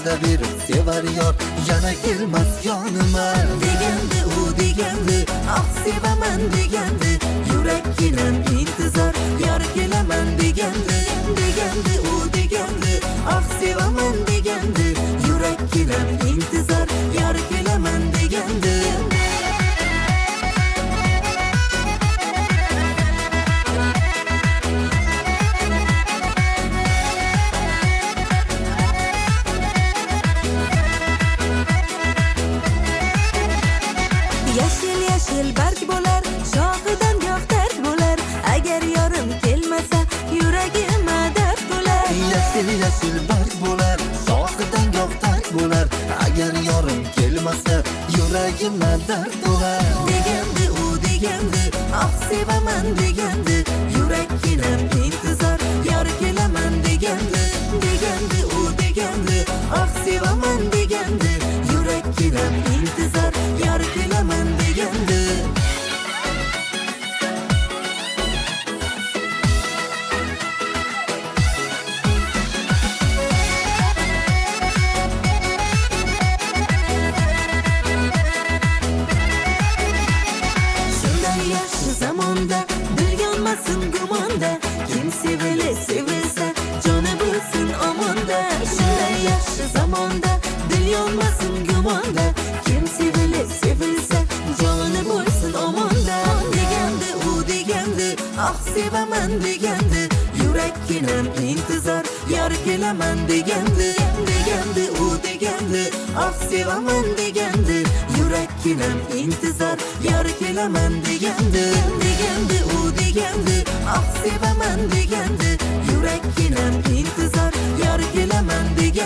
va'da berib sevar yor, yana kelmas yonima Degandi u degandi, ah sevaman degandi, yurakginam intizor, yor kelaman degandi. Degandi u degandi, ah sevaman degandi, yurakginam intizor, yor kelaman degandi. Yashil yashil barg bo'lar, shoxidan goh dard bo'lar, agar yorim kelmasa yuragim dard bo'lar. Yashil yashil barg bo'lar, shoxidan goh tag bo'lar, agar yorim kelmasa yuragimda dard bo'lar. Degandi u degandi, ah sevaman degandi, yurakginam intizor, yor kelaman degandi. Degandi u degandi, ah sevaman degandi, yurakginam intizor, yor kelaman degandi. Shunday yaxshi zamonda dil yonmasin gumonda, kim sevili sevilsa joni bo'lsin omonda. Shunday yaxshi zamonda dil yonmasin gumonda, kim sevili sevilsa joni bo'lsin omonda. Degandi u degandi, ah sevaman degandi, yurakginam intizor, yor kelaman degandi. Degandi u degandi, ah sevaman degandi, yurakginam intizor, yor kelaman degandi. Degandi u degandi, ah sevaman degandi, yurakginam intizor, yor kelaman degandi.